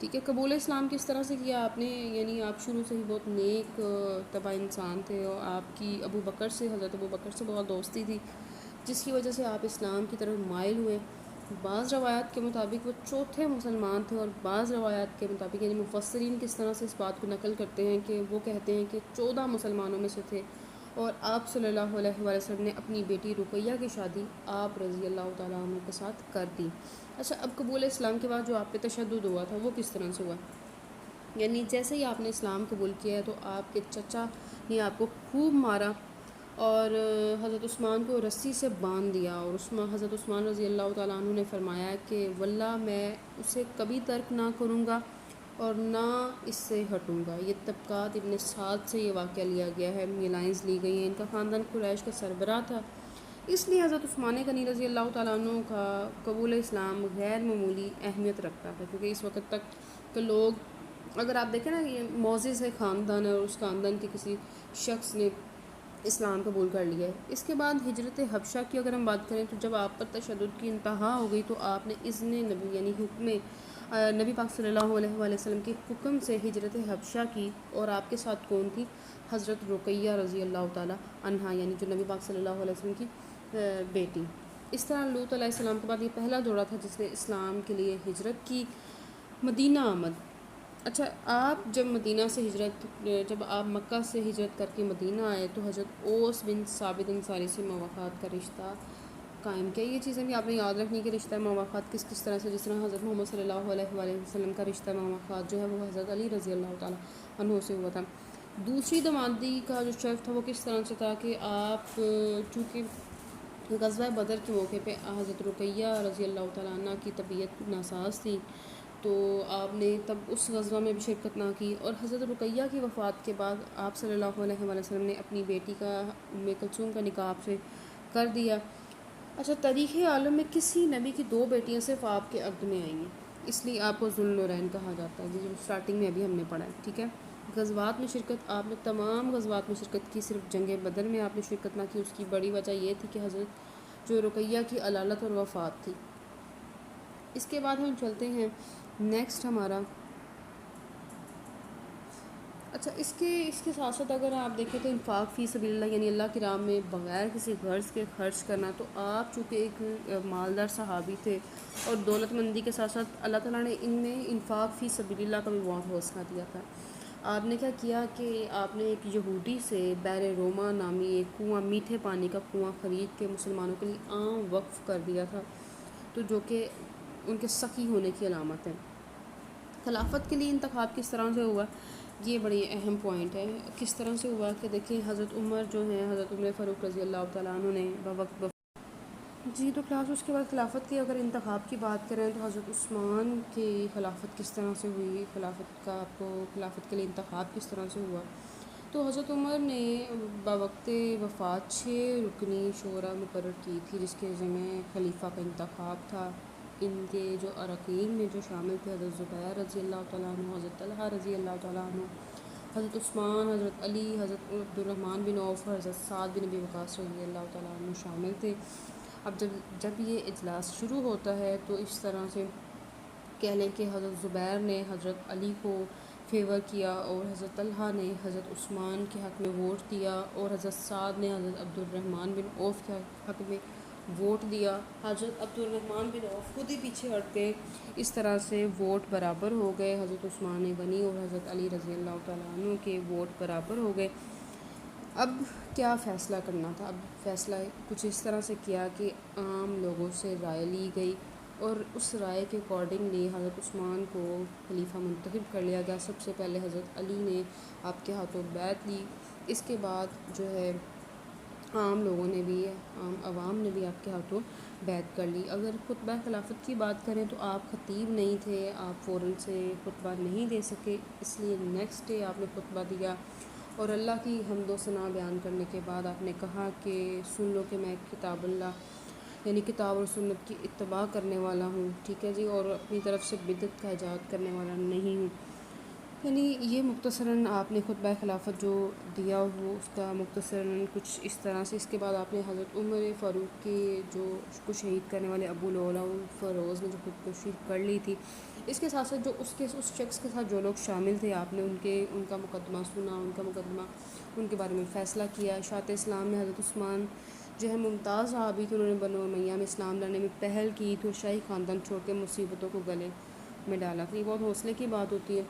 ٹھیک ہے، قبول اسلام کس طرح سے کیا آپ نے؟ یعنی آپ شروع سے ہی بہت نیک طبع انسان تھے، اور آپ کی حضرت ابو بکر سے بہت دوستی تھی، جس کی وجہ سے آپ اسلام کی طرف مائل ہوئے۔ بعض روایات کے مطابق وہ چوتھے مسلمان تھے، اور بعض روایات کے مطابق یعنی مفسرین کس طرح سے اس بات کو نقل کرتے ہیں کہ وہ کہتے ہیں کہ 14 مسلمانوں میں سے تھے، اور آپ صلی اللہ علیہ وسلم نے اپنی بیٹی رقیہ کی شادی آپ رضی اللہ تعالیٰ عنہ کے ساتھ کر دی۔ اچھا، اب قبول اسلام کے بعد جو آپ پہ تشدد ہوا تھا وہ کس طرح سے ہوا؟ یعنی جیسے ہی آپ نے اسلام قبول کیا ہے تو آپ کے چچا نے آپ کو خوب مارا، اور حضرت عثمان کو رسی سے باندھ دیا، اور حضرت عثمان رضی اللہ تعالیٰ عنہ نے فرمایا کہ واللہ میں اسے کبھی ترک نہ کروں گا اور نہ اس سے ہٹوں گا۔ یہ طبقات ابن سعد سے یہ واقعہ لیا گیا ہے، یہ لائنز لی گئی ہیں۔ ان کا خاندان قریش کا سربراہ تھا، اس لیے حضرت عثمان غنی رضی اللہ تعالیٰ عنہ کا قبول اسلام غیر معمولی اہمیت رکھتا تھا، کیونکہ اس وقت تک کہ لوگ، اگر آپ دیکھیں نا، یہ معزز ہے خاندان ہے، اور اس خاندان کے کسی شخص نے اسلام قبول کر لیا ہے۔ اس کے بعد ہجرت حبشہ کی اگر ہم بات کریں تو جب آپ پر تشدد کی انتہا ہو گئی تو آپ نے اذن نبی یعنی حکم نبی پاک صلی اللہ علیہ وآلہ وسلم کے حکم سے ہجرت حبشہ کی، اور آپ کے ساتھ کون تھی؟ حضرت رقیہ رضی اللہ تعالیٰ عنہا، یعنی جو نبی پاک صلی اللہ علیہ وسلم کی بیٹی۔ اس طرح لوط علیہ السلام کے بعد یہ پہلا جوڑا تھا جس نے اسلام کے لیے ہجرت کی۔ مدینہ آمد۔ اچھا، آپ جب آپ مکہ سے ہجرت کر کے مدینہ آئے تو حضرت اوس بن ثابت انصاری سے مواقعات کا رشتہ قائم کیا۔ یہ چیزیں بھی آپ نے یاد رکھنی کہ رشتہ مواقعات کس طرح سے، جس طرح حضرت محمد صلی اللہ علیہ وآلہ وسلم کا رشتہ مواقعات جو ہے وہ حضرت علی رضی اللہ تعالیٰ عنہ سے ہوا تھا۔ دوسری دمادی کا جو شرط تھا وہ کس طرح سے تھا کہ آپ چونکہ غزوہ بدر کے موقع پہ حضرت رقیہ رضی اللہ تعالیٰ عنہ کی طبیعت ناساز تھی، تو آپ نے تب اس غزوہ میں بھی شرکت نہ کی، اور حضرت رقیہ کی وفات کے بعد آپ صلی اللہ علیہ وآلہ وسلم نے اپنی بیٹی کا ام کلثوم کا نکاح آپ سے کر دیا۔ اچھا، تاریخ عالم میں کسی نبی کی 2 بیٹیاں صرف آپ کے عقد میں آئی ہیں، اس لیے آپ کو ذو النورین کہا جاتا ہے، جو اسٹارٹنگ میں ابھی ہم نے پڑھا ہے، ٹھیک ہے۔ غزوات میں شرکت، آپ نے تمام غزوات میں شرکت کی، صرف جنگ بدر میں آپ نے شرکت نہ کی۔ اس کی بڑی وجہ یہ تھی کہ حضرت جو رقیہ کی علالت اور وفات تھی۔ اس کے بعد ہم چلتے ہیں نیکسٹ ہمارا، اچھا اس کے ساتھ ساتھ اگر آپ دیکھیں تو انفاق فی سبیل اللہ، یعنی اللہ کی راہ میں بغیر کسی غرض کے خرچ کرنا، تو آپ چونکہ ایک مالدار صحابی تھے اور دولت مندی کے ساتھ ساتھ اللہ تعالیٰ نے ان میں انفاق فی سبیل اللہ کا بھی بہت حوصلہ دیا تھا۔ آپ نے کیا کیا کہ آپ نے ایک یہودی سے بیر روما نامی ایک کنواں، میٹھے پانی کا کنواں خرید کے مسلمانوں کے لیے عام وقف کر دیا تھا، تو جو کہ ان کے سخی ہونے کی علامت ہے۔ خلافت کے لیے انتخاب کس طرح سے ہوا؟ یہ بڑی اہم پوائنٹ ہے۔ کس طرح سے ہوا کہ دیکھیں، حضرت عمر جو ہیں، حضرت عمر فاروق رضی اللہ تعالیٰ عنہ نے جی تو کلاس اس کے بعد خلافت کی اگر انتخاب کی بات کریں تو حضرت عثمان کی خلافت کس طرح سے ہوئی، خلافت کے لیے انتخاب کس طرح سے ہوا؟ تو حضرت عمر نے بوقت وفات 6 رکنی شورا مقرر کی تھی، جس کے ذمہ خلیفہ کا انتخاب تھا۔ ان کے جو اراکین میں جو شامل تھے حضرت زبیر رضی اللہ تعالیٰ عنہ، حضرت طلحہ رضی اللہ تعالیٰ عنہ، حضرت عثمان، حضرت علی، حضرت عبد الرحمن بن عوف اور حضرت سعد بن ابی وقاص رضی اللہ تعالیٰ عنہ شامل تھے۔ اب جب یہ اجلاس شروع ہوتا ہے تو اس طرح سے کہہ لیں کہ حضرت زبیر نے حضرت علی کو فیور کیا، اور حضرت طلحہ نے حضرت عثمان کے حق میں ووٹ دیا، اور حضرت سعد نے حضرت عبد الرحمن بن عوف کے حق میں ووٹ دیا۔ حضرت عبد الرحمن بن عوف خود ہی پیچھے ہٹ گئے۔ اس طرح سے ووٹ برابر ہو گئے، حضرت عثمان غنی اور حضرت علی رضی اللہ تعالیٰ عنہ کے ووٹ برابر ہو گئے۔ اب کیا فیصلہ کرنا تھا؟ اب فیصلہ کچھ اس طرح سے کیا کہ عام لوگوں سے رائے لی گئی، اور اس رائے کے اکارڈنگلی حضرت عثمان کو خلیفہ منتخب کر لیا گیا۔ سب سے پہلے حضرت علی نے آپ کے ہاتھوں بیعت لی، اس کے بعد جو ہے عام لوگوں نے بھی، عام عوام نے بھی آپ کے ہاتھوں بیعت کر لی۔ اگر خطبہ خلافت کی بات کریں تو آپ خطیب نہیں تھے، آپ فوراً سے خطبہ نہیں دے سکے، اس لیے نیکسٹ ڈے آپ نے خطبہ دیا، اور اللہ کی حمد و ثنا بیان کرنے کے بعد آپ نے کہا کہ سن لو کہ میں کتاب اللہ یعنی کتاب اور سنت کی اتباع کرنے والا ہوں، ٹھیک ہے جی، اور اپنی طرف سے بدعت کا ایجاد کرنے والا نہیں ہوں۔ یعنی یہ مختصراً آپ نے خطبہ خلافت جو دیا وہ اس کا مختصراً کچھ اس طرح سے۔ اس کے بعد آپ نے حضرت عمر فاروق کے جو کو شہید کرنے والے ابو العلا فیروز نے جو خودکشی کر لی تھی، اس کے ساتھ ساتھ جو اس شخص کے ساتھ جو لوگ شامل تھے، آپ نے ان کا مقدمہ سنا، ان کا مقدمہ ان کے بارے میں فیصلہ کیا۔ اشاعت اسلام میں حضرت عثمان جو ہے ممتاز صحابی تھے، انہوں نے بنو امیہ میں اسلام لانے میں پہل کی تو شاہی خاندان چھوڑ کے مصیبتوں کو گلے میں ڈالا تھا۔ یہ بہت حوصلے کی بات ہوتی ہے،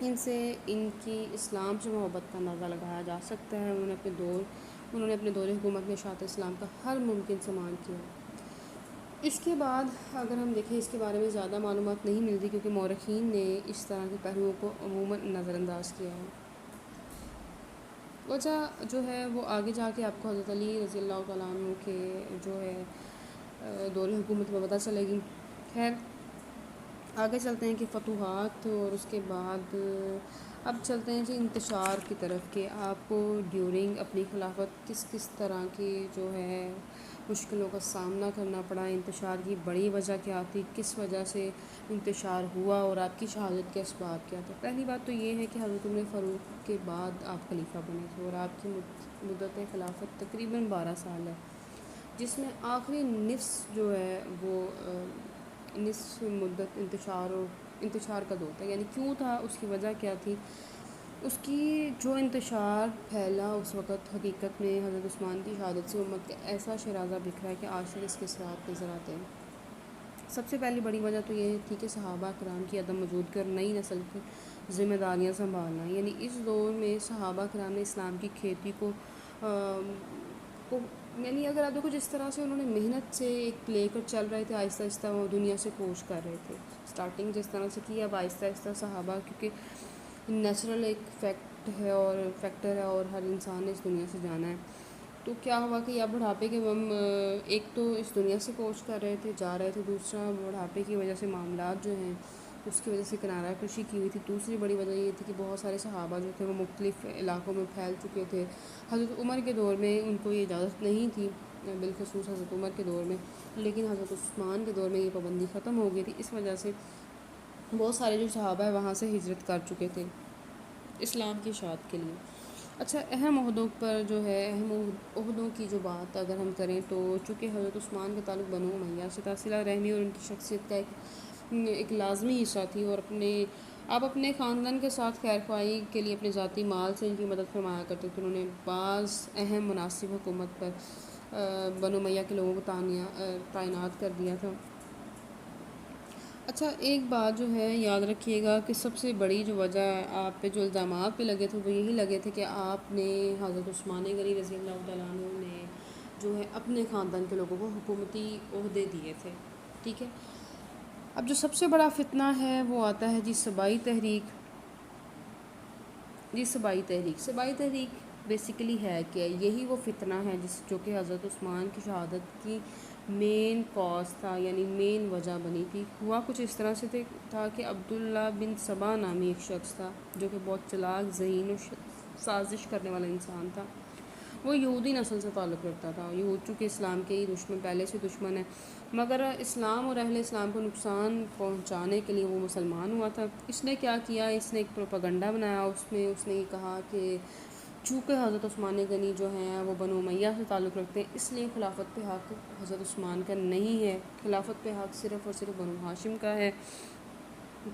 ان سے ان کی اسلام سے محبت کا اندازہ لگایا جا سکتا ہے۔ انہوں نے اپنے دور حکومت میں اشاعت اسلام کا ہر ممکن سامان کیا۔ اس کے بعد اگر ہم دیکھیں، اس کے بارے میں زیادہ معلومات نہیں ملتی کیونکہ مورخین نے اس طرح کے پہلوؤں کو عموماً نظر انداز کیا ہے۔ وجہ جو ہے وہ آگے جا کے آپ کو حضرت علی رضی اللہ تعالیٰ عنہ کے جو ہے دور حکومت میں پتہ چلے گی۔ خیر، آگے چلتے ہیں کہ فتوحات، اور اس کے بعد اب چلتے ہیں جی انتشار کی طرف کہ آپ کو ڈیورنگ اپنی خلافت کس کس طرح کی جو ہے مشکلوں کا سامنا کرنا پڑا، انتشار کی بڑی وجہ کیا تھی، کس وجہ سے انتشار ہوا، اور آپ کی شہادت کے اسباب کیا تھے۔ پہلی بات تو یہ ہے کہ حضرت عمر فاروق کے بعد آپ خلیفہ بنے تھے، اور آپ کی مدت خلافت تقریباً 12 سال ہے، جس میں آخری نصف جو ہے وہ نصف مدت انتشار کا دور تھا۔ یعنی کیوں تھا، اس کی وجہ کیا تھی، اس کی جو انتشار پھیلا اس وقت حقیقت میں حضرت عثمان کی شہادت سے امت کا ایسا شرازہ بکھرا ہے کہ آج تک اس کے اثرات نظر آتے ہیں۔ سب سے پہلی بڑی وجہ تو یہ تھی کہ صحابہ کرام کی عدم موجود کر نئی نسل کی ذمہ داریاں سنبھالنا، یعنی اس دور میں صحابہ کرام نے اسلام کی کھیتی کو یعنی اگر آپ دیکھو جس طرح سے انہوں نے محنت سے ایک لے کر چل رہے تھے، آہستہ آہستہ وہ دنیا سے کوچ کر رہے تھے، سٹارٹنگ جس طرح سے کی، اب آہستہ آہستہ صحابہ کیونکہ نیچرل ایک فیکٹر ہے اور ہر انسان نے اس دنیا سے جانا ہے، تو کیا ہوا کہ اب بڑھاپے کے ایک تو اس دنیا سے کوچ کر رہے تھے، جا رہے تھے، دوسرا بڑھاپے کی وجہ سے معاملات جو ہیں اس کی وجہ سے کنارہ کشی کی ہوئی تھی، دوسری بڑی وجہ یہ تھی کہ بہت سارے صحابہ جو تھے وہ مختلف علاقوں میں پھیل چکے تھے۔ حضرت عمر کے دور میں ان کو یہ اجازت نہیں تھی، بالخصوص حضرت عمر کے دور میں، لیکن حضرت عثمان کے دور میں یہ پابندی ختم ہو گئی تھی، اس وجہ سے بہت سارے جو صحابہ ہیں وہاں سے ہجرت کر چکے تھے اسلام کی اشاعت کے لیے۔ اچھا، اہم عہدوں پر جو ہے اہم عہدوں کی جو بات اگر ہم کریں تو چونکہ حضرت عثمان کا تعلق بنو امیہ سے تھا، صلہ رحمی اور ان کی شخصیت کا ایک لازمی حصہ تھی، اور آپ اپنے خاندان کے ساتھ خیر خواہی کے لیے اپنے ذاتی مال سے ان کی مدد فرمایا کرتے تھے۔ انہوں نے بعض اہم مناسب حکومت پر بنو امیہ کے لوگوں کو تعینات کر دیا تھا۔ اچھا، ایک بات جو ہے یاد رکھیے گا کہ سب سے بڑی جو وجہ آپ پہ جو الزامات پہ لگے تھے وہ یہی لگے تھے کہ آپ نے حضرت عثمان غنی رضی اللہ تعالیٰ عنہ نے جو ہے اپنے خاندان کے لوگوں کو حکومتی عہدے دیے تھے، ٹھیک ہے۔ اب جو سب سے بڑا فتنہ ہے وہ آتا ہے صبائی تحریک۔ صبائی تحریک بیسیکلی ہے کہ یہی وہ فتنہ ہے جو کہ حضرت عثمان کی شہادت کی مین کاز تھا، یعنی مین وجہ بنی تھی۔ ہوا کچھ اس طرح سے تھا کہ عبداللہ بن سبا نامی ایک شخص تھا جو کہ بہت چلاک، ذہین و سازش کرنے والا انسان تھا۔ وہ یہودی نسل سے تعلق رکھتا تھا۔ یہود چونکہ اسلام کے ہی پہلے سے دشمن ہے، مگر اسلام اور اہل اسلام کو نقصان پہنچانے کے لیے وہ مسلمان ہوا تھا۔ اس نے کیا کیا، اس نے ایک پروپیگنڈا بنایا، اس نے یہ کہا کہ چونکہ حضرت عثمان غنی جو ہیں وہ بنو امیہ سے تعلق رکھتے ہیں، اس لیے خلافت پہ حق حضرت عثمان کا نہیں ہے، خلافت پہ حق صرف اور صرف بنو ہاشم کا ہے۔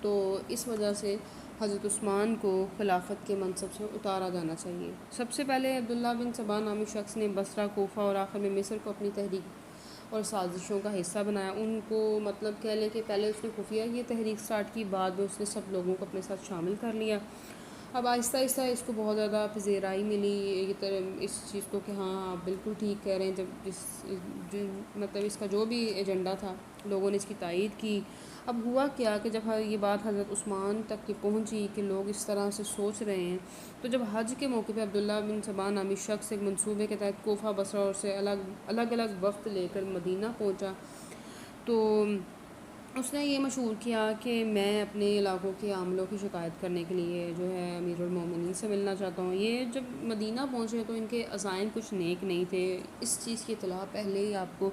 تو اس وجہ سے حضرت عثمان کو خلافت کے منصب سے اتارا جانا چاہیے۔ سب سے پہلے عبداللہ بن سبا نامی شخص نے بصرہ، کوفہ اور آخر میں مصر کو اپنی تحریک اور سازشوں کا حصہ بنایا۔ ان کو مطلب کہہ لے کہ پہلے اس نے خفیہ یہ تحریک سٹارٹ کی، بعد میں اس نے سب لوگوں کو اپنے ساتھ شامل کر لیا۔ اب آہستہ آہستہ اس کو بہت زیادہ پذیرائی ملی اس چیز کو کہ ہاں آپ بالکل ٹھیک کہہ رہے ہیں، جب مطلب اس کا جو بھی ایجنڈا تھا لوگوں نے اس کی تائید کی۔ اب ہوا کیا کہ جب یہ بات حضرت عثمان تک کی پہنچی کہ لوگ اس طرح سے سوچ رہے ہیں، تو جب حج کے موقع پہ عبداللہ بن سبا نامی شخص ایک منصوبے کے تحت کوفہ، بصرہ اور سے الگ الگ وفد لے کر مدینہ پہنچا، تو اس نے یہ مشہور کیا کہ میں اپنے علاقوں کے عاملوں کی شکایت کرنے کے لیے جو ہے امیر المومنین سے ملنا چاہتا ہوں۔ یہ جب مدینہ پہنچے تو ان کے عزائم کچھ نیک نہیں تھے، اس چیز کی اطلاع پہلے ہی آپ کو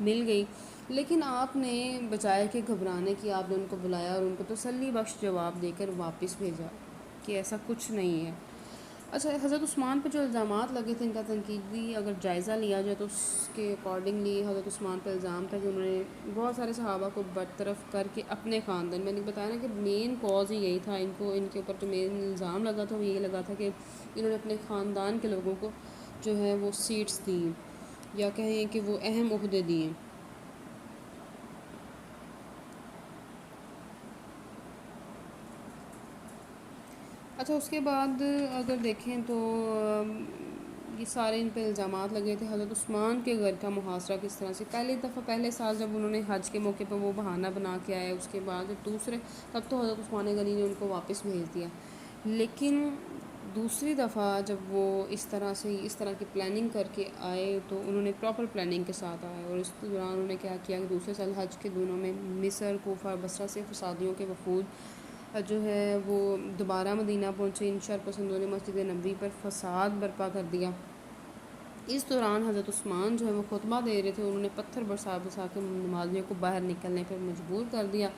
مل گئی، لیکن آپ نے بجائے کہ گھبرانے کی آپ نے ان کو بلایا اور ان کو تسلی بخش جواب دے کر واپس بھیجا کہ ایسا کچھ نہیں ہے۔ اچھا، حضرت عثمان پہ جو الزامات لگے تھے ان کا تنقیدی اگر جائزہ لیا جائے تو اس کے اکارڈنگلی حضرت عثمان پہ الزام تھا کہ انہوں نے بہت سارے صحابہ کو برطرف کر کے اپنے خاندان، میں نے بتایا نا کہ مین کاز ہی یہی تھا، ان کے اوپر جو مین الزام لگا تھا وہ یہی لگا تھا کہ انہوں نے اپنے خاندان کے لوگوں کو جو ہے وہ سیٹس دیں یا کہیں کہ وہ اہم عہدے دیے۔ اچھا، اس کے بعد اگر دیکھیں تو یہ سارے ان پہ الزامات لگے تھے۔ حضرت عثمان کے گھر کا محاصرہ کس طرح سے، پہلے سال جب انہوں نے حج کے موقع پہ وہ بہانہ بنا کے آئے، اس کے بعد جب دوسرے، تب تو حضرت عثمان غنی نے ان کو واپس بھیج دیا، لیکن دوسری دفعہ جب وہ اس طرح کی پلاننگ کر کے آئے تو انہوں نے پراپر پلاننگ کے ساتھ آئے، اور اس دوران انہوں نے کیا کیا کہ دوسرے سال حج کے دنوں میں مصر، کوفہ، بصرہ سے فسادیوں کے وفود جو ہے وہ دوبارہ مدینہ پہنچے، ان شر پسندوں نے مسجد نبوی پر فساد برپا کر دیا۔ اس دوران حضرت عثمان جو ہے وہ خطبہ دے رہے تھے، انہوں نے پتھر برسا کے نمازیوں کو باہر نکلنے پر مجبور کر دیا۔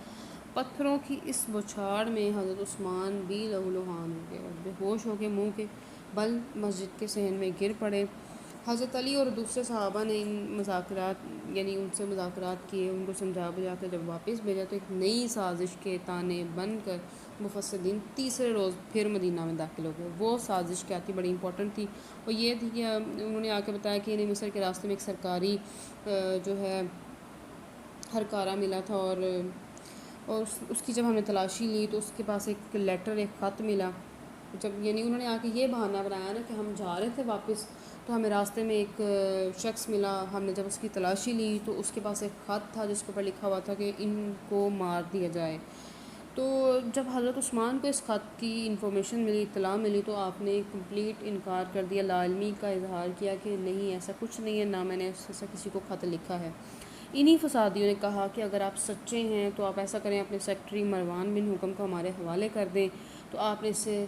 پتھروں کی اس بوچھاڑ میں حضرت عثمان بھی لہولہان ہو گئے اور بے ہوش ہو کے منہ کے بل مسجد کے صحن میں گر پڑے۔ حضرت علی اور دوسرے صحابہ نے ان سے مذاکرات کیے، ان کو سمجھا بجھا کر جب واپس بھیجا تو ایک نئی سازش کے تانے بن کر مفسدین تیسرے روز پھر مدینہ میں داخل ہو گئے۔ وہ سازش کیا تھی، بڑی امپورٹنٹ تھی، وہ یہ تھی کہ انہوں نے آ کے بتایا کہ انہیں مصر کے راستے میں ایک سرکاری جو ہے ہرکارہ ملا تھا، اور اس کی جب ہم نے تلاشی لی تو اس کے پاس ایک لیٹر، ایک خط ملا۔ جب انہوں نے آ کے یہ بہانہ بنایا نا کہ ہم جا رہے تھے واپس تو ہمیں راستے میں ایک شخص ملا، ہم نے جب اس کی تلاشی لی تو اس کے پاس ایک خط تھا جس کے اوپر لکھا ہوا تھا کہ ان کو مار دیا جائے۔ تو جب حضرت عثمان کو اس خط کی انفارمیشن ملی، اطلاع ملی، تو آپ نے کمپلیٹ انکار کر دیا، لا علمی کا اظہار کیا کہ نہیں ایسا کچھ نہیں ہے، نہ میں نے ایسا کسی کو خط لکھا ہے۔ انہی فسادیوں نے کہا کہ اگر آپ سچے ہیں تو آپ ایسا کریں، اپنے سیکٹری مروان بن حکم کو ہمارے حوالے کر دیں، تو آپ نے اس سے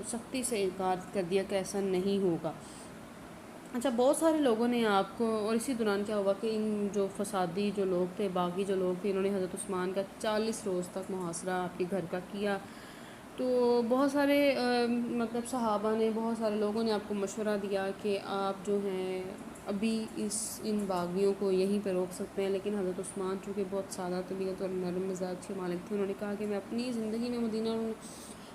سختی سے انکار کر دیا کہ ایسا نہیں ہوگا۔ اچھا، بہت سارے لوگوں نے آپ کو، اور اسی دوران کیا ہوا کہ ان جو فسادی جو لوگ تھے، باغی جو لوگ تھے، انہوں نے حضرت عثمان کا 40 روز تک محاصرہ آپ کے گھر کا کیا۔ تو بہت سارے مطلب صحابہ نے، بہت سارے لوگوں نے آپ کو مشورہ دیا کہ آپ جو ہیں ابھی ان باغیوں کو یہیں پہ روک سکتے ہیں، لیکن حضرت عثمان چونکہ بہت سادہ طبیعت اور نرم مزاج کے مالک تھے، انہوں نے کہا کہ میں اپنی زندگی میں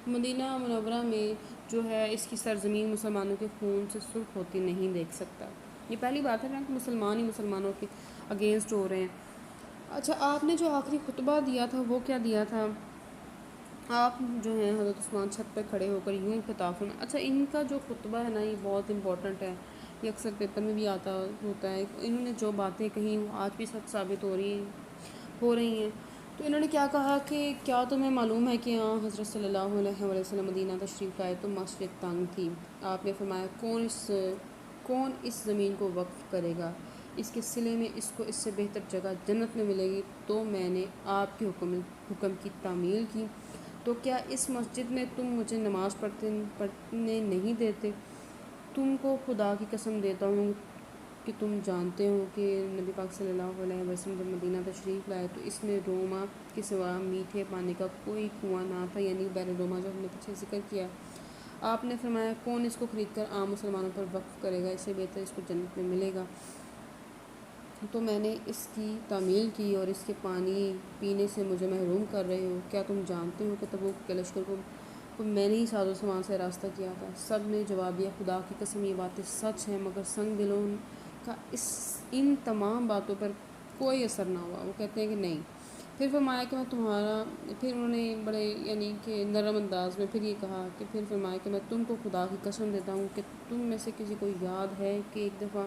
مدینہ منورہ میں جو ہے اس کی سرزمین مسلمانوں کے خون سے سرخ ہوتی نہیں دیکھ سکتا۔ یہ پہلی بات ہے نا کہ مسلمان ہی مسلمانوں کے اگینسٹ ہو رہے ہیں۔ اچھا، آپ نے جو آخری خطبہ دیا تھا وہ کیا دیا تھا؟ آپ جو ہیں حضرت عثمان چھت پہ کھڑے ہو کر یوں خطاب سنا۔ اچھا، ان کا جو خطبہ ہے نا یہ بہت امپورٹنٹ ہے، یہ اکثر پیپر میں بھی ہوتا ہے۔ انہوں نے جو باتیں کہیں وہ آج بھی سچ ثابت ہو رہی ہیں۔ تو انہوں نے کیا کہا کہ کیا تمہیں معلوم ہے کہ حضرت صلی اللہ علیہ وسلم مدینہ تشریف لائے تو مسجد تنگ تھی۔ آپ نے فرمایا کون اس زمین کو وقف کرے گا، اس کے صلے میں اس کو اس سے بہتر جگہ جنت میں ملے گی، تو میں نے آپ کے حکم کی تعمیل کی۔ تو کیا اس مسجد میں تم مجھے نماز پڑھنے نہیں دیتے؟ تم کو خدا کی قسم دیتا ہوں کہ تم جانتے ہو کہ نبی پاک صلی اللہ علیہ وسلم جب مدینہ تشریف لائے تو اس میں روما کے سوا میٹھے پانی کا کوئی کنواں نہ تھا، یعنی بحر روما جو ہم نے پیچھے ذکر کیا۔ آپ نے فرمایا کون اس کو خرید کر عام مسلمانوں پر وقف کرے گا، اس سے بہتر اس کو جنت میں ملے گا۔ تو میں نے اس کی تعمیل کی اور اس کے پانی پینے سے مجھے محروم کر رہے ہو۔ کیا تم جانتے ہو کہ تبوک کے لشکر کو میں نے ہی ساز و سامان سے راستہ کیا تھا؟ سب نے جواب دیا خدا کی قسم یہ باتیں سچ ہیں، مگر سنگ دلوں کا ان تمام باتوں پر کوئی اثر نہ ہوا۔ وہ کہتے ہیں کہ نہیں۔ پھر فرمایا کہ پھر انہوں نے بڑے کہ نرم انداز میں پھر یہ کہا کہ پھر فرمایا کہ میں تم کو خدا کی قسم دیتا ہوں کہ تم میں سے کسی کو یاد ہے کہ ایک دفعہ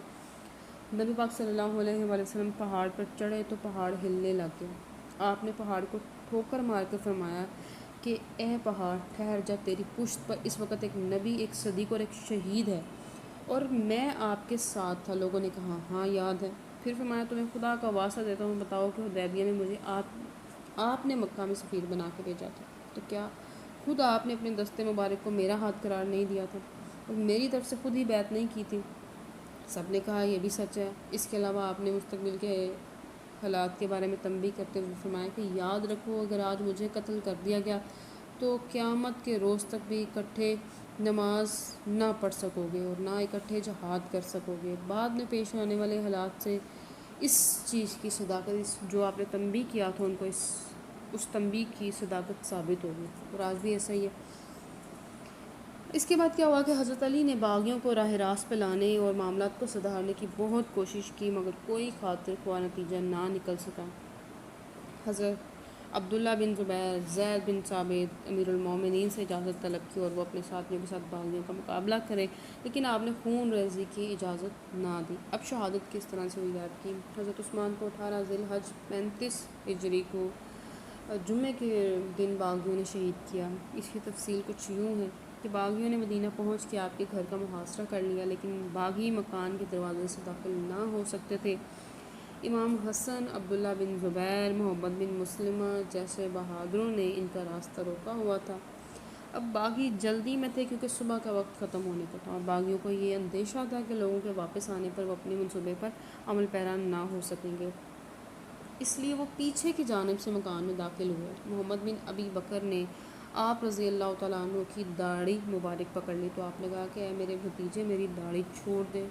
نبی پاک صلی اللہ علیہ وسلم پہاڑ پر چڑھے تو پہاڑ ہلنے لگ گیا۔ آپ نے پہاڑ کو ٹھوکر مار کر فرمایا کہ اے پہاڑ ٹھہر جا، تیری پشت پر اس وقت ایک نبی، ایک صدیق اور ایک شہید ہے، اور میں آپ کے ساتھ تھا۔ لوگوں نے کہا ہاں یاد ہے۔ پھر فرمایا تمہیں خدا کا واسطہ دیتا ہوں، بتاؤ کہ حدیبیہ میں مجھے آپ نے مکہ میں سفیر بنا کے بھیجا تھا، تو کیا خود آپ نے اپنے دستے مبارک کو میرا ہاتھ قرار نہیں دیا تھا اور میری طرف سے خود ہی بیعت نہیں کی تھی؟ سب نے کہا یہ بھی سچ ہے۔ اس کے علاوہ آپ نے مستقبل کے حالات کے بارے میں تنبیہ کرتے ہوئے فرمایا کہ یاد رکھو اگر آج مجھے قتل کر دیا گیا تو قیامت کے روز تک بھی اکٹھے نماز نہ پڑھ سکو گے اور نہ اکٹھے جہاد کر سکو گے. بعد میں پیش آنے والے حالات سے اس چیز کی صداقت، جو آپ نے تنبیہ کیا تھا ان کو، اس تنبیہ کی صداقت ثابت ہوگی، اور آج بھی ایسا ہی ہے. اس کے بعد کیا ہوا کہ حضرت علی نے باغیوں کو راہ راست پہ لانے اور معاملات کو سدھارنے کی بہت کوشش کی، مگر کوئی خاطر خواہ نتیجہ نہ نکل سکا. حضرت عبداللہ بن زبیر، زید بن ثابت، امیر المومنین سے اجازت طلب کی اور وہ اپنے ساتھیوں کے ساتھ باغیوں کا مقابلہ کریں، لیکن آپ نے خون ریزی کی اجازت نہ دی. اب شہادت کس طرح سے ہوئی آپ کی؟ حضرت عثمان کو 18 ذی الحج 35 ہجری کو جمعے کے دن باغیوں نے شہید کیا. اس کی تفصیل کچھ یوں ہے کہ باغیوں نے مدینہ پہنچ کے آپ کے گھر کا محاصرہ کر لیا، لیکن باغی مکان کے دروازے سے داخل نہ ہو سکتے تھے. امام حسن، عبداللہ بن زبیر، محمد بن مسلمہ جیسے بہادروں نے ان کا راستہ روکا ہوا تھا. اب باغی جلدی میں تھے کیونکہ صبح کا وقت ختم ہونے کو تھا، اور باغیوں کو یہ اندیشہ تھا کہ لوگوں کے واپس آنے پر وہ اپنے منصوبے پر عمل پیرا نہ ہو سکیں گے، اس لیے وہ پیچھے کی جانب سے مکان میں داخل ہوئے. محمد بن ابی بکر نے آپ رضی اللہ تعالیٰ عنہ کی داڑھی مبارک پکڑ لی تو آپ نے کہا کہ اے میرے بھتیجے، میری داڑھی چھوڑ دے،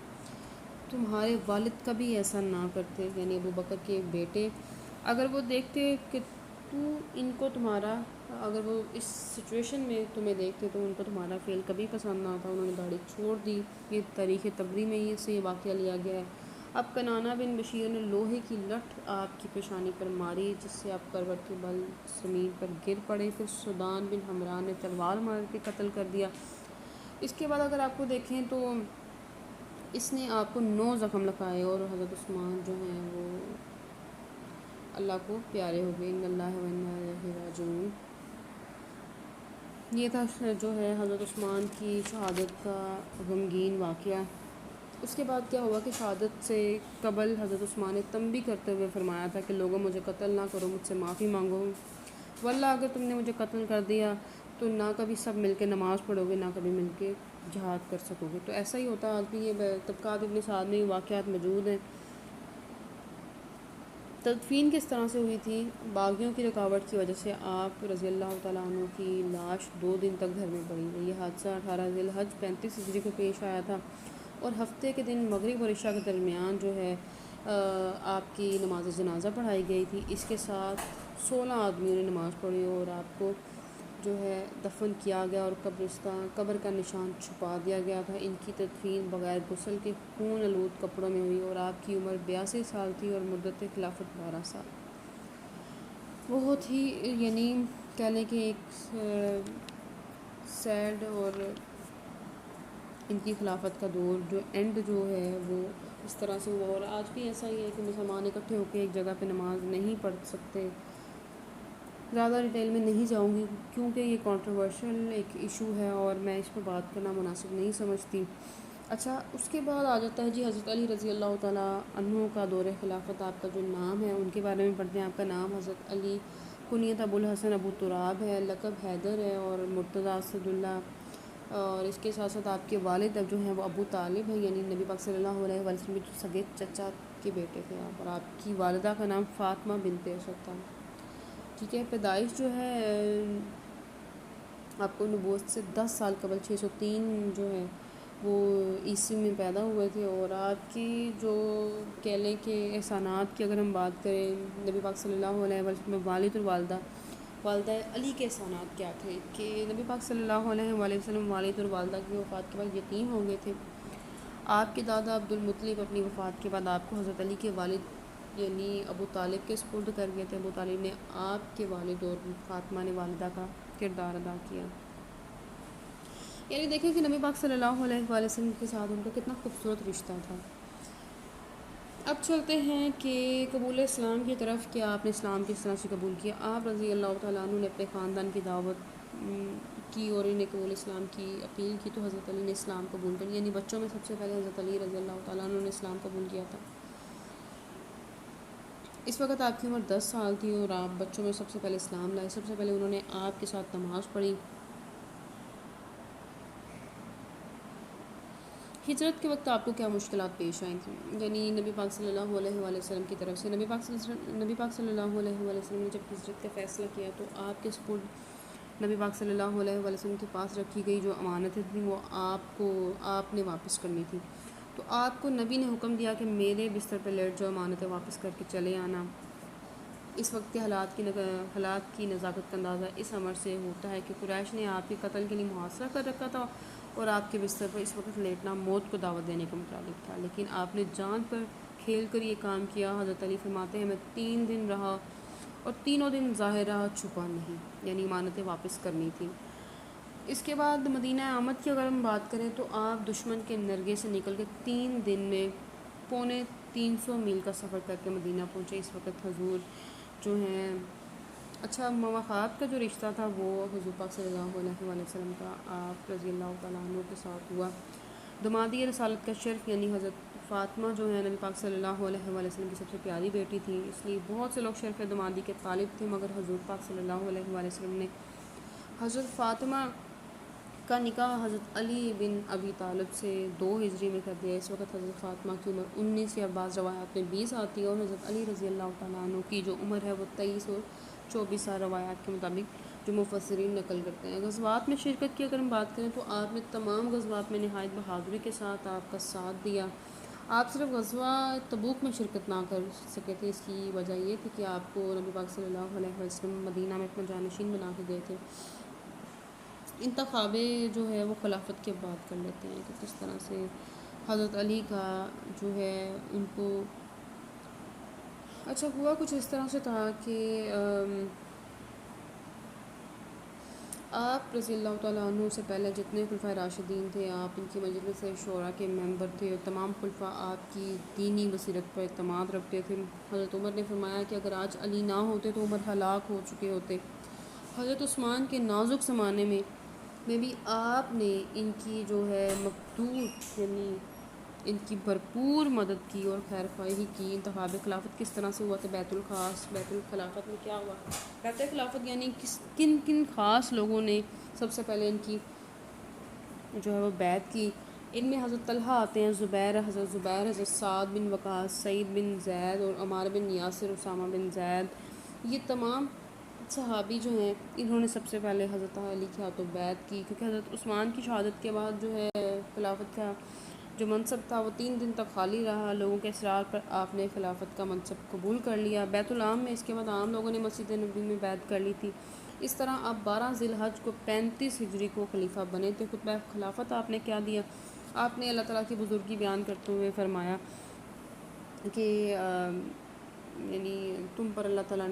تمہارے والد کبھی ایسا نہ کرتے، یعنی ابو بکر کے بیٹے. اگر وہ دیکھتے کہ تو ان کو تمہارا، اگر وہ اس سچویشن میں تمہیں دیکھتے تو ان کو تمہارا فعل کبھی پسند نہ تھا. انہوں نے داڑھی چھوڑ دی. یہ تاریخ تبری میں یہ واقعہ لیا گیا ہے. اب کنانہ بن بشیر نے لوہے کی لٹھ آپ کی پیشانی پر ماری، جس سے آپ کروٹ کے بل زمین پر گر پڑے. پھر سودان بن حمران نے تلوار مار کے قتل کر دیا. اس کے بعد اگر آپ کو دیکھیں تو اس نے آپ کو 9 زخم لگائے، اور حضرت عثمان جو ہیں وہ اللہ کو پیارے ہو گئے. ان اللہ و انا الیہ راجعون. یہ تھا جو ہے حضرت عثمان کی شہادت کا غمگین واقعہ. اس کے بعد کیا ہوا کہ شہادت سے قبل حضرت عثمان نے تنبیہ کرتے ہوئے فرمایا تھا کہ لوگوں مجھے قتل نہ کرو، مجھ سے معافی مانگو، واللہ اگر تم نے مجھے قتل کر دیا تو نہ کبھی سب مل کے نماز پڑھو گے، نہ کبھی مل کے جہاد کر سکو گے. تو ایسا ہی ہوتا ہے آج بھی. یہ طبقات ابن سعد میں واقعات موجود ہیں. تدفین کس طرح سے ہوئی تھی؟ باغیوں کی رکاوٹ کی وجہ سے آپ رضی اللہ تعالیٰ عنہ کی لاش 2 دن تک گھر میں پڑی رہی. یہ حادثہ 18 ذی الحج 35 ہجری کو پیش آیا تھا، اور ہفتے کے دن مغرب اور عشاء کے درمیان جو ہے آپ کی نماز جنازہ پڑھائی گئی تھی. اس کے ساتھ 16 آدمیوں نے نماز پڑھی اور آپ کو جو ہے دفن کیا گیا، اور قبر کا نشان چھپا دیا گیا تھا. ان کی تدفین بغیر غسل کے خون آلود کپڑوں میں ہوئی، اور آپ کی عمر 82 سال تھی اور مدت خلافت 12 سال. بہت ہی یعنی کہہ لیں کہ ایک سیڈ، اور ان کی خلافت کا دور جو اینڈ جو ہے وہ اس طرح سے ہوا. اور آج بھی ایسا ہی ہے کہ مسلمان اکٹھے ہو کے ایک جگہ پہ نماز نہیں پڑھ سکتے. زیادہ ڈیٹیل میں نہیں جاؤں گی کیونکہ یہ کنٹروورشل ایک ایشو ہے اور میں اس پہ بات کرنا مناسب نہیں سمجھتی. اچھا، اس کے بعد آ جاتا ہے جی حضرت علی رضی اللہ تعالیٰ عنہ کا دور خلافت. آپ کا جو نام ہے ان کے بارے میں پڑھتے ہیں. آپ کا نام حضرت علی، کنیت ابو الحسن ابو تراب ہے، لقب حیدر ہے اور مرتضی اسد اللہ. اور اس کے ساتھ ساتھ آپ کے والد اب جو ہیں وہ ابو طالب ہیں، یعنی نبی پاک صلی اللہ علیہ وسلم کے سگے چچا کے بیٹے تھے آپ. اور آپ کی والدہ کا نام فاطمہ بنت اسد تھا. ٹھیک ہے. پیدائش جو ہے آپ کو نبوت سے 10 سال قبل 603 جو ہے وہ عیسوی میں پیدا ہوئے تھے. اور آپ کی جو کہہ لیں کہ احسانات کی اگر ہم بات کریں نبی پاک صلی اللہ علیہ وسلم میں والد اور والدہ علی کے احسانات کیا تھے کہ نبی پاک صلی اللہ علیہ وسلم والد اور والدہ کی وفات کے بعد یتیم ہو گئے تھے. آپ کے دادا عبد المطلب اپنی وفات کے بعد آپ کو حضرت علی کے والد یعنی ابو طالب کے سپرد کر گئے تھے. ابو طالب نے آپ کے والد اور فاطمہ نے والدہ کا کردار ادا کیا. یعنی دیکھیں کہ نبی پاک صلی اللہ علیہ وسلم کے ساتھ ان کا کتنا خوبصورت رشتہ تھا. اب چلتے ہیں کہ قبول اسلام کی طرف کہ آپ نے اسلام کس طرح سے قبول کیا. آپ رضی اللہ تعالیٰ عنہ نے اپنے خاندان کی دعوت کی اور انہیں قبول اسلام کی اپیل کی تو حضرت علی نے اسلام قبول کر، یعنی بچوں میں سب سے پہلے حضرت علی رضی اللہ تعالیٰ عنہ نے اسلام قبول کیا تھا. اس وقت آپ کی عمر 10 سال تھی اور آپ بچوں میں سب سے پہلے اسلام لائے. سب سے پہلے انہوں نے آپ کے ساتھ نماز پڑھی. ہجرت کے وقت آپ کو کیا مشکلات پیش آئی تھیں؟ یعنی نبی پاک صلی اللہ علیہ وسلم کی طرف سے نبی پاک صلی اللہ علیہ وسلم نے جب ہجرت کا فیصلہ کیا تو آپ کے سپرد نبی پاک صلی اللہ علیہ وسلم کے پاس رکھی گئی جو امانتیں تھیں وہ آپ نے واپس کرنی تھی. تو آپ کو نبی نے حکم دیا کہ میرے بستر پہ لیٹ جو امانتیں واپس کر کے چلے آنا. اس وقت کے حالات کی نزاکت کا اندازہ اس امر سے ہوتا ہے کہ قریش نے آپ کے قتل کے لیے محاصرہ کر رکھا تھا اور آپ کے بستر پر اس وقت لیٹنا موت کو دعوت دینے کے متعلق تھا. لیکن آپ نے جان پر کھیل کر یہ کام کیا. حضرت علی فرماتے ہیں میں 3 دن رہا اور تینوں دن ظاہر رہا چھپا نہیں، یعنی امانتیں واپس کرنی تھیں. اس کے بعد مدینہ آمد کی اگر ہم بات کریں تو آپ دشمن کے نرگے سے نکل کے 3 دن میں 350 میل کا سفر کر کے مدینہ پہنچے. اس وقت حضور جو ہیں مواخات کا جو رشتہ تھا وہ حضور پاک صلی اللہ علیہ وسلم کا آپ رضی اللہ تعالیٰ عنہ کے ساتھ ہوا. دمادی رسالت کا شرف یعنی حضرت فاطمہ جو ہے نبی پاک صلی اللہ علیہ وسلم کی سب سے پیاری بیٹی تھی، اس لیے بہت سے لوگ شرف دمادی کے طالب تھے، مگر حضور پاک صلی اللہ علیہ وسلم نے حضرت فاطمہ کا نکاح حضرت علی بن ابی طالب سے 2 ہجری میں کر دیا. اس وقت حضرت فاطمہ کی عمر 19 یا بعض روایات میں 20 آتی ہے، اور حضرت علی رضی اللہ تعالیٰ عنہ کی جو عمر ہے وہ 23 اور 24 سال روایات کے مطابق جو مفسرین نقل کرتے ہیں. غزوات میں شرکت کی اگر ہم بات کریں تو آپ نے تمام غزوات میں نہایت بہادری کے ساتھ آپ کا ساتھ دیا. آپ صرف غزوہ تبوک میں شرکت نہ کر سکے تھے، اس کی وجہ یہ تھی کہ آپ کو نبی پاک صلی اللہ علیہ وسلم مدینہ میں اپنا جانشین بنا کے گئے تھے. انتخاب جو ہے وہ خلافت کے بعد کر لیتے ہیں کہ کس طرح سے حضرت علی کا جو ہے ان کو ہوا کچھ اس طرح سے تھا کہ آپ رضی اللہ تعالیٰ عنہ سے پہلے جتنے خلفۂ راشدین تھے آپ ان کی مجلس شورا کے ممبر تھے، اور تمام خلفاء آپ کی دینی بصیرت پر اعتماد رکھتے تھے. حضرت عمر نے فرمایا کہ اگر آج علی نہ ہوتے تو عمر ہلاک ہو چکے ہوتے. حضرت عثمان کے نازک زمانے میں بھی آپ نے ان کی جو ہے مقدور یعنی ان کی بھرپور مدد کی اور خیر خواہی کی. انتخاب خلافت کس طرح سے ہوا تھا؟ بیت الخلافت میں کیا ہوا؟ بیت الخلافت یعنی کن خاص لوگوں نے سب سے پہلے ان کی جو ہے وہ بیعت کی. ان میں حضرت طلحہ آتے ہیں، حضرت زبیر، حضرت سعد بن وقاص، سعید بن زید اور عمار بن یاسر، اسامہ بن زید. یہ تمام صحابی جو ہیں انہوں نے سب سے پہلے حضرت علی کے ہاتھوں بیعت کی، کیونکہ حضرت عثمان کی شہادت کے بعد جو ہے خلافت کا جو منصب تھا وہ 3 دن تک خالی رہا. لوگوں کے اصرار پر آپ نے خلافت کا منصب قبول کر لیا. بیت العام میں اس کے بعد عام لوگوں نے مسجد نبوی میں بیعت کر لی تھی. اس طرح آپ 12 ذی الحج کو 35 ہجری کو خلیفہ بنے تھے. خطبہ خلافت آپ نے کیا دیا؟ آپ نے اللہ تعالیٰ کی بزرگی بیان کرتے ہوئے فرمایا کہ یعنی تم پر اللہ تعالیٰ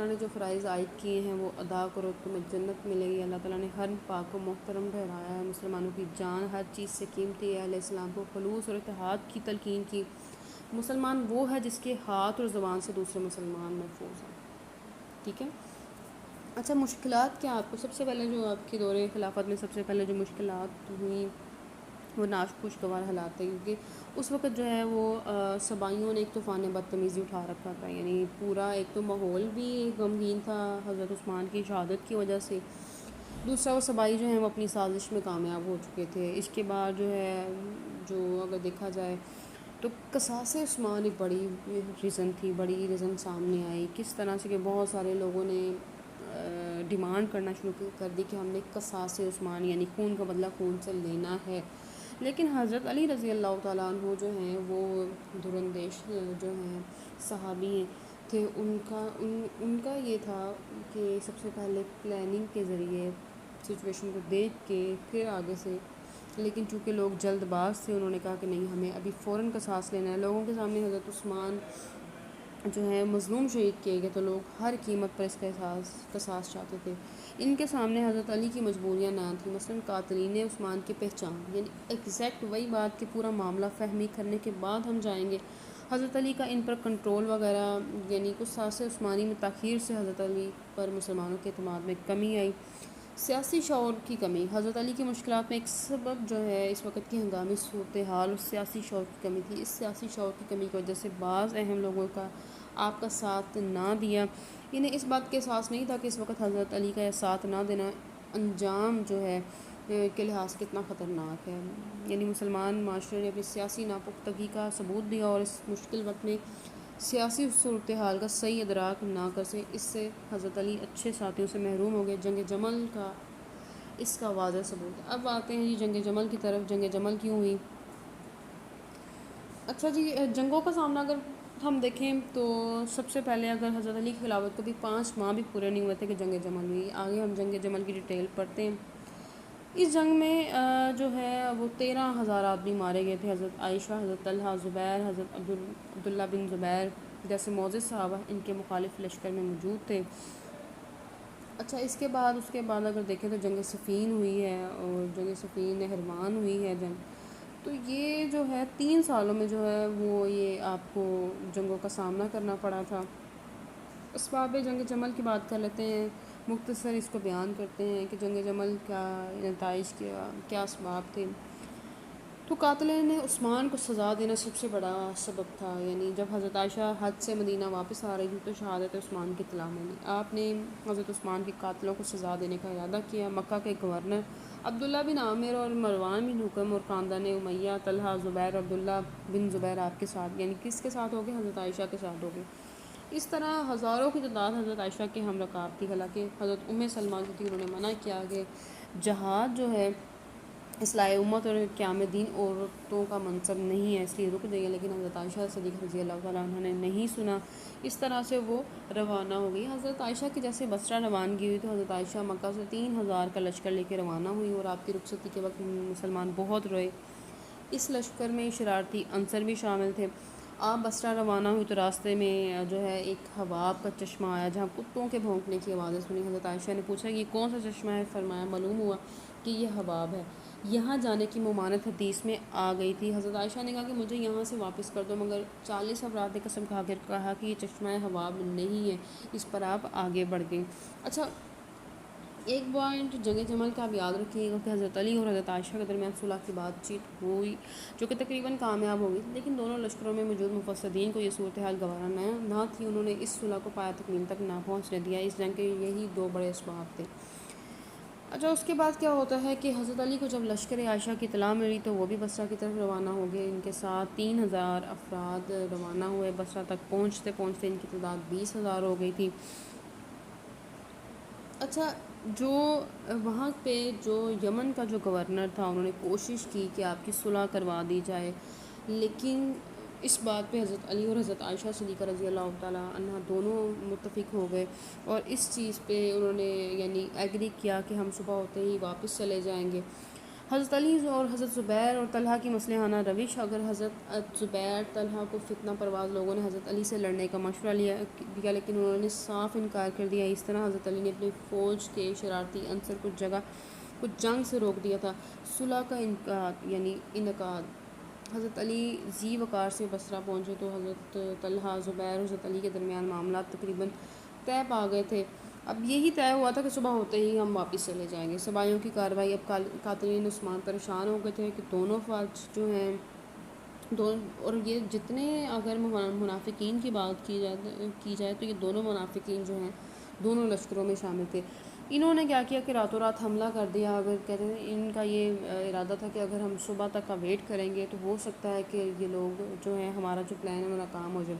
نے جو فرائض عائد کیے ہیں وہ ادا کرو، تمہیں جنت ملے گی. اللہ تعالیٰ نے ہر پاک کو محترم ٹھہرایا ہے. مسلمانوں کی جان ہر چیز سے قیمتی ہے. علیہ السلام کو خلوص اور اتحاد کی تلقین کی. مسلمان وہ ہے جس کے ہاتھ اور زبان سے دوسرے مسلمان محفوظ ہیں. ٹھیک ہے. مشکلات کیا آپ کو؟ سب سے پہلے جو آپ کے دور خلافت میں سب سے پہلے جو مشکلات ہوئیں وہ خوشگوار حالات تھے، کیونکہ اس وقت جو ہے وہ صبائیوں نے ایک طوفان بدتمیزی اٹھا رکھا تھا. یعنی پورا ایک تو ماحول بھی غمگین تھا حضرت عثمان کی شہادت کی وجہ سے، دوسرا وہ صبائی جو ہیں وہ اپنی سازش میں کامیاب ہو چکے تھے. اس کے بعد جو اگر دیکھا جائے تو قصاص عثمان ایک بڑی ریزن سامنے آئی. کس طرح سے کہ بہت سارے لوگوں نے ڈیمانڈ کرنا شروع کر دی کہ ہم نے قصاص عثمان یعنی خون کا بدلہ خون سے لینا ہے. لیکن حضرت علی رضی اللہ تعالیٰ عنہ جو ہیں وہ دھراندیش جو ہیں صحابی تھے. ان کا یہ تھا کہ سب سے پہلے پلاننگ کے ذریعے سچویشن کو دیکھ کے پھر آگے سے، لیکن چونکہ لوگ جلد باز تھے انہوں نے کہا کہ نہیں ہمیں ابھی فوراً قصاص لینا ہے. لوگوں کے سامنے حضرت عثمان جو ہے مظلوم شہید کیے گئے تو لوگ ہر قیمت پر اس کا قصاص چاہتے تھے. ان کے سامنے حضرت علی کی مجبوریاں نہ تھیں. مثلاً قاتلین عثمان کی پہچان، یعنی ایگزیکٹ وہی بات کہ پورا معاملہ فہمی کرنے کے بعد ہم جائیں گے. حضرت علی کا ان پر کنٹرول وغیرہ، یعنی قصاص عثمانی میں تاخیر سے حضرت علی پر مسلمانوں کے اعتماد میں کمی آئی. سیاسی شعور کی کمی، حضرت علی کی مشکلات میں ایک سبب جو ہے اس وقت کی ہنگامی صورتحال اور سیاسی شعور کی کمی تھی. اس سیاسی شعور کی کمی کی وجہ سے بعض اہم لوگوں کا آپ کا ساتھ نہ دیا. انہیں اس بات کے احساس نہیں تھا کہ اس وقت حضرت علی کا ساتھ نہ دینا انجام جو ہے کے لحاظ سے کتنا خطرناک ہے. یعنی مسلمان معاشرے نے اپنی سیاسی ناپختگی کا ثبوت دیا اور اس مشکل وقت میں سیاسی صورتحال کا صحیح ادراک نہ کر سکے، اس سے حضرت علی اچھے ساتھیوں سے محروم ہو گئے۔ جنگ جمل کا اس کا واضح ثبوت ہے۔ اب آتے ہیں جی جنگ جمل کی طرف۔ جنگ جمل کیوں ہوئی؟ اچھا جی، جنگوں کا سامنا اگر ہم دیکھیں تو سب سے پہلے اگر حضرت علی کی خلافت کو بھی 5 ماہ بھی پورے نہیں ہوئے تھے کہ جنگ جمل ہوئی۔ آگے ہم جنگ جمل کی ڈیٹیل پڑھتے ہیں۔ اس جنگ میں جو ہے وہ 13,000 آدمی مارے گئے تھے۔ حضرت عائشہ، حضرت طلحہ، زبیر، حضرت عبداللہ بن زبیر جیسے معزز صحابہ ان کے مخالف لشکر میں موجود تھے۔ اچھا، اس کے بعد اگر دیکھیں تو جنگ صفین ہوئی ہے، اور جنگ صفین نہروان ہوئی ہے جنگ۔ تو یہ جو ہے 3 سالوں میں جو ہے وہ یہ آپ کو جنگوں کا سامنا کرنا پڑا تھا۔ اسباب جنگ جمل کی بات کر لیتے ہیں، مختصر اس کو بیان کرتے ہیں کہ جنگ جمل کا نتائج کیا اسباب تھے۔ تو قاتلین نے عثمان کو سزا دینا سب سے بڑا سبب تھا، یعنی جب حضرت عائشہ حج سے مدینہ واپس آ رہی تھی تو شہادت عثمان کی اطلاع ملی۔ آپ نے حضرت عثمان کے قاتلوں کو سزا دینے کا ارادہ کیا۔ مکہ کے گورنر عبداللہ بن عامر اور مروان بن حکم اور خاندان امیہ، طلحہ، زبیر، عبداللہ بن زبیر آپ کے ساتھ، یعنی کس کے ساتھ ہو گئے؟ حضرت عائشہ کے ساتھ ہو گئے۔ اس طرح ہزاروں کی تعداد حضرت عائشہ کے ہم رکاب تھی، حالانکہ حضرت سلمہ جو تھی انہوں نے منع کیا کہ جہاد جو ہے اصلاح امت اور قیام دین عورتوں کا منصب نہیں ہے، اس لیے رک جائیے، لیکن حضرت عائشہ صدیقہ رضی اللہ تعالیٰ عنہ نے نہیں سنا۔ اس طرح سے وہ روانہ ہو گئی۔ حضرت عائشہ کی جیسے بصرہ روانگی ہوئی تو حضرت عائشہ مکہ سے 3,000 کا لشکر لے کے روانہ ہوئی، اور آپ کی رخصتی کے وقت مسلمان بہت روئے۔ اس لشکر میں شرارتی عنصر بھی شامل تھے۔ آپ بصرہ روانہ ہوئی تو راستے میں جو ہے ایک حباب کا چشمہ آیا جہاں کتوں کے بھونکنے کی آوازیں سنی۔ حضرت عائشہ نے پوچھا یہ کون سا چشمہ ہے؟ فرمایا معلوم ہوا کہ یہ حباب ہے۔ یہاں جانے کی ممانعت حدیث میں آ گئی تھی۔ حضرت عائشہ نے کہا کہ مجھے یہاں سے واپس کر دو، مگر 40 افراد نے قسم کھا کر کہا کہ یہ چشمہ حباب نہیں ہے۔ اس پر آپ آگے بڑھ گئیں۔ اچھا، ایک پوائنٹ جنگ جمل کا آپ یاد رکھیے گا کہ حضرت علی اور حضرت عائشہ کے درمیان صلح کی بات چیت ہوئی جو کہ تقریباً کامیاب ہو گئی، لیکن دونوں لشکروں میں موجود مفسدین کو یہ صورتحال گوارا نہ تھی۔ انہوں نے اس صلح کو پایہ تکمیل تک نہ پہنچنے دیا۔ اس جنگ کے یہی 2 بڑے اسباب تھے۔ اچھا، اس کے بعد کیا ہوتا ہے کہ حضرت علی کو جب لشکر عائشہ کی اطلاع ملی تو وہ بھی بصرہ کی طرف روانہ ہو گئے۔ ان کے ساتھ 3,000 افراد روانہ ہوئے۔ بصرہ تک پہنچتے ان کی تعداد 20,000 ہو گئی تھی۔ اچھا، جو وہاں پہ جو یمن کا جو گورنر تھا انہوں نے کوشش کی کہ آپ کی صلح کروا دی جائے، لیکن اس بات پہ حضرت علی اور حضرت عائشہ صدیقہ رضی اللہ تعالیٰ عنہ دونوں متفق ہو گئے، اور اس چیز پہ انہوں نے یعنی ایگری کیا کہ ہم صبح ہوتے ہی واپس چلے جائیں گے۔ حضرت علی اور حضرت زبیر اور طلحہ کی مصلحانہ روش، اگر حضرت زبیر طلحہ کو فتنہ پرواز لوگوں نے حضرت علی سے لڑنے کا مشورہ لیا، لیکن انہوں نے صاف انکار کر دیا۔ اس طرح حضرت علی نے اپنی فوج کے شرارتی عنصر کچھ جنگ سے روک دیا تھا۔ صلح کا انعقاد۔ حضرت علی ذی وقار سے بصرہ پہنچے تو حضرت طلحہ، زبیر اور حضرت علی کے درمیان معاملات تقریباً طے پا گئے تھے۔ اب یہی طے ہوا تھا کہ صبح ہوتے ہی ہم واپس چلے جائیں گے۔ سبائیوں کی کارروائی۔ اب قاتلین عثمان پریشان ہو گئے تھے کہ دونوں فوج جو ہیں اور یہ جتنے اگر منافقین کی بات کی جائے تو یہ دونوں منافقین جو ہیں دونوں لشکروں میں شامل تھے۔ انہوں نے کیا کیا کہ راتوں رات حملہ کر دیا۔ اگر کہتے ہیں ان کا یہ ارادہ تھا کہ اگر ہم صبح تک کا ویٹ کریں گے تو ہو سکتا ہے کہ یہ لوگ جو ہیں ہمارا جو پلان ہے وہ ناکام ہو جائے۔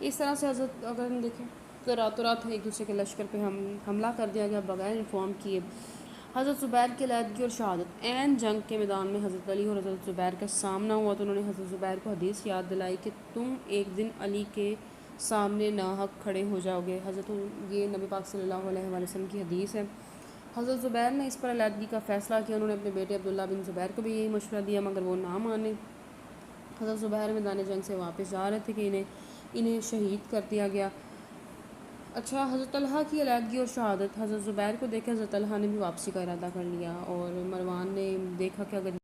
اس طرح سے حضرت اگر ہم دیکھیں تو راتوں رات ایک دوسرے کے لشکر پہ حملہ کر دیا گیا بغیر انفارم کیے۔ حضرت زبیر کی علیحدگی اور شہادت۔ عین جنگ کے میدان میں حضرت علی اور حضرت زبیر کا سامنا ہوا تو انہوں نے حضرت زبیر کو حدیث یاد دلائی کہ تم ایک دن علی کے سامنے ناحق کھڑے ہو جاؤ گے۔ یہ نبی پاک صلی اللہ علیہ وآلہ وسلم کی حدیث ہے۔ حضرت زبیر نے اس پر علیحدگی کا فیصلہ کیا۔ انہوں نے اپنے بیٹے عبداللہ بن زبیر کو بھی یہی مشورہ دیا، مگر وہ نہ مانے۔ حضرت زبیر میدان جنگ سے واپس جا رہے تھے کہ انہیں شہید کر دیا گیا۔ اچھا، حضرت طلحہ کی علیحدگی اور شہادت۔ حضرت زبیر کو دیکھ کے حضرت طلحہ نے بھی واپسی کا ارادہ کر لیا، اور مروان نے دیکھا کہ اگر